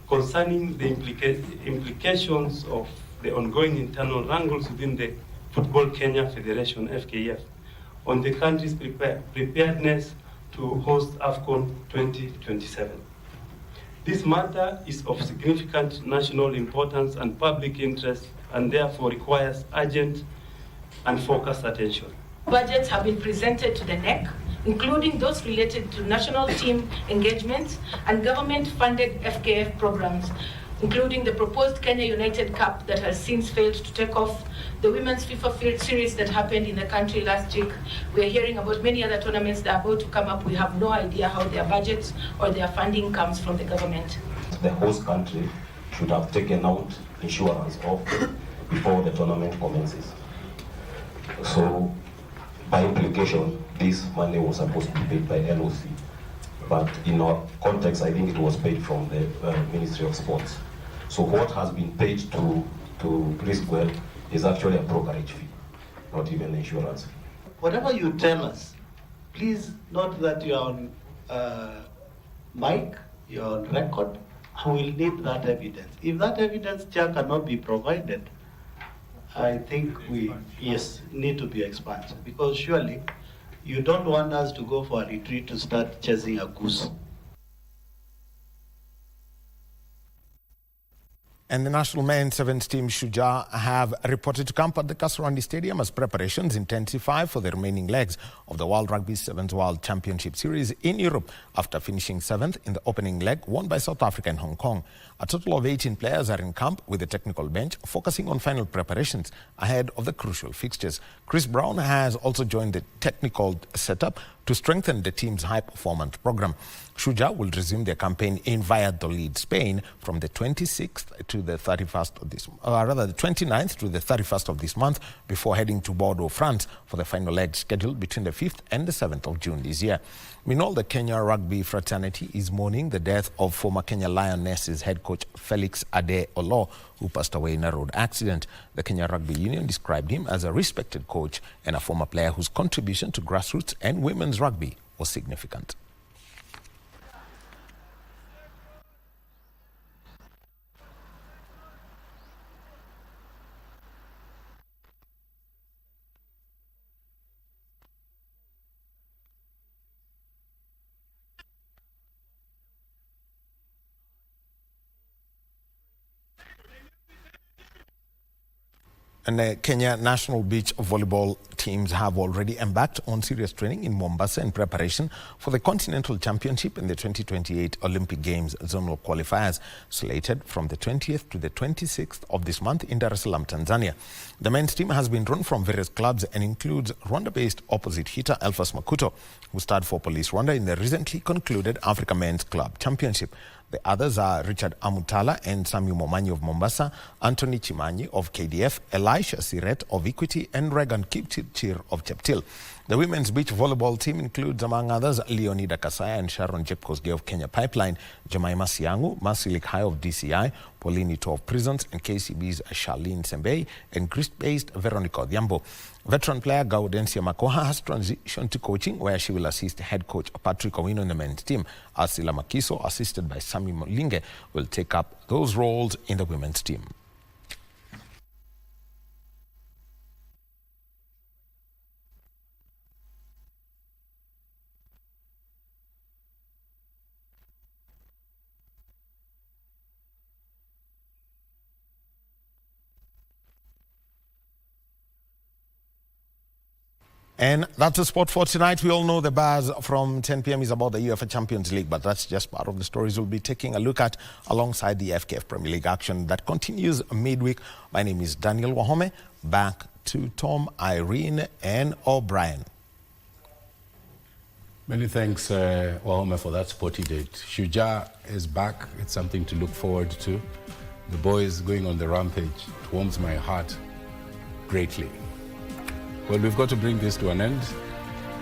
concerning the implications of the ongoing internal wrangles within the Football Kenya Federation, FKF, on the country's preparedness to host AFCON 2027. This matter is of significant national importance and public interest, and therefore requires urgent and focused attention. Budgets have been presented to the NEC, including those related to national team engagements and government-funded FKF programs, including the proposed Kenya United Cup that has since failed to take off, the Women's FIFA series that happened in the country last week. We're hearing about many other tournaments that are about to come up. We have no idea how their budgets or their funding comes from the government. The host country should have taken out insurance off before the tournament commences. So, by implication, this money was supposed to be paid by LOC. But in our context, I think it was paid from the Ministry of Sports. So what has been paid to Riskwell is actually a brokerage fee, not even insurance fee. Whatever you tell us, please note that you're on mic, you're on record, and we'll need that evidence. If that evidence cannot be provided, I think we, need to be expunged, because surely you don't want us to go for a retreat to start chasing a goose. And the national men's sevens team Shujaa have reported to camp at the Kasarani Stadium as preparations intensify for the remaining legs of the World Rugby Sevens World Championship Series in Europe after finishing 7th in the opening leg won by South Africa and Hong Kong. A total of 18 players are in camp with the technical bench focusing on final preparations ahead of the crucial fixtures. Chris Brown has also joined the technical setup to strengthen the team's high-performance program. Shujaa will resume their campaign in Valladolid, Spain from the 26th to the 31st of this, the 29th to the 31st of this month before heading to Bordeaux, France for the final leg scheduled between the 5th and the 7th of June this year. Meanwhile, the Kenya rugby fraternity is mourning the death of former Kenya Lionesses head coach Felix Ade Olo, who passed away in a road accident. The Kenya Rugby Union described him as a respected coach and a former player whose contribution to grassroots and women's rugby was significant. And the Kenya national beach volleyball teams have already embarked on serious training in Mombasa in preparation for the Continental Championship and the 2028 Olympic Games zonal qualifiers, slated from the 20th to the 26th of this month in Dar es Salaam, Tanzania. The men's team has been drawn from various clubs and includes Rwanda-based opposite hitter Elfas Makuto, who starred for Police Rwanda in the recently concluded Africa Men's Club Championship. The others are Richard Amutala and Samuel Momanyi of Mombasa, Anthony Chimanyi of KDF, Elisha Siret of Equity, and Regan Kipchirchir of Cheptil. The women's beach volleyball team includes, among others, Leonida Kasaya and Sharon Jepkosgei of Kenya Pipeline, Jemima Siangu, Marsilik High of DCI, Pauline Ito of Prisons, and KCB's Charlene Sembei, and Greece-based Veronica Odhiambo. Veteran player Gaudensia Makoha has transitioned to coaching, where she will assist head coach Patrick Owino in the men's team. Asila Makiso, assisted by Sami Molinge, will take up those roles in the women's team. And that's the sport for tonight. We all know the buzz from 10 p.m. is about the UEFA Champions League, but that's just part of the stories we'll be taking a look at alongside the FKF Premier League action that continues midweek. My name is Daniel Wahome. Back to Tom, Irene, and O'Brien. Many thanks, Wahome, for that sporty date. Shuja is back. It's something to look forward to. The boys going on the rampage. It warms my heart greatly. Well, we've got to bring this to an end.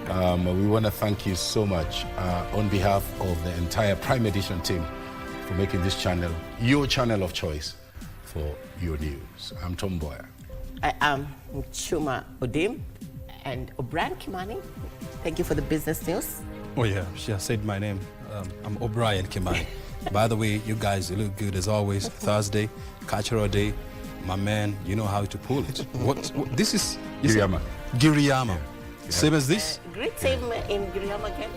We want to thank you so much on behalf of the entire Prime Edition team for making this channel your channel of choice for your news. I'm Tom Mboya. I am Muchuma Odim and O'Brien Kimani. Thank you for the business news. Oh yeah, she has said my name. I'm O'Brien Kimani. By the way, you guys, you look good as always. Thursday, Cultural Day. My man, you know how to pull it. What this is? Giriyama. Giriyama. Yeah. Same as this? Great team in Giriyama can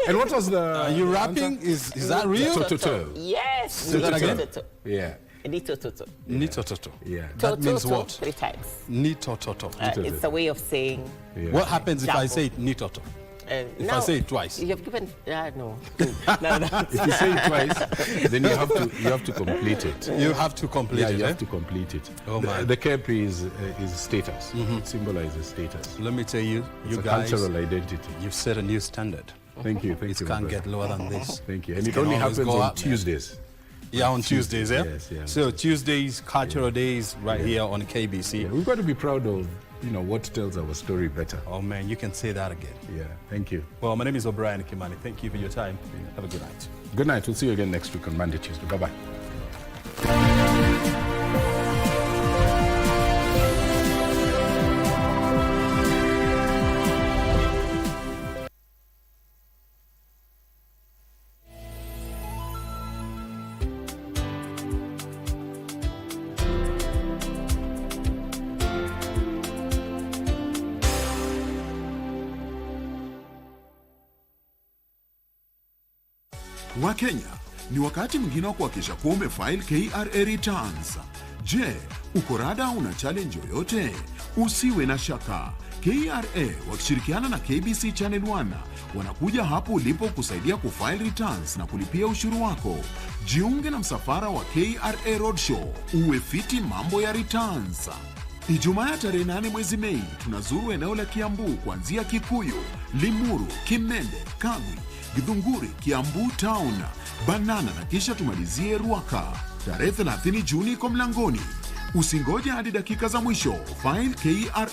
And what was the... Are you rapping? Is that real? Toto. Yes. Say that again? Yeah. Nito-toto. Nito-toto. Yeah. That means what? 3 times. Nito-toto. It's a way of saying... Yeah. What happens if I say it Nito-toto? If I say it twice, you have given no. If you say it twice, then you have to complete it. You have to complete it. You have to complete it. Oh man, the KP is status. It symbolizes status. Let me tell you, it's you guys, cultural identity. You've set a new standard. Thank you. It can't get lower than this. Thank you. And it only happens on Tuesdays. Yeah, on Tuesdays, yeah? Yes, yeah. So Tuesdays, cultural days, right here on KBC. Yeah, we've got to be proud of, what tells our story better. Oh man, you can say that again. Yeah, thank you. Well, my name is O'Brien Kimani. Thank you for your time. Have a good night. Good night. We'll see you again next week on Monday, Tuesday. Bye-bye. Wakenya, ni wakati mwingine wa kuhakikisha kuwa umefile KRA returns. Je, uko rada una challenge yoyote? Usiwe na shaka. KRA wakishirikiana na KBC Channel 1 wanakuja hapo ulipo kusaidia kufile returns na kulipia ushuru wako. Jiunge na msafara wa KRA Roadshow, uwe fiti mambo ya returns. Ijumaa ya tarehe 8 mwezi Mei, tunazuru eneo la Kiambu kuanzia Kikuyu, Limuru, Kimende, Kagwi, Githunguri, Kiambu Town, Banana na kisha tumalizie Ruaka. Tarehe 30 Juni kwa mlangoni. Usingoje hadi dakika za mwisho. File KRA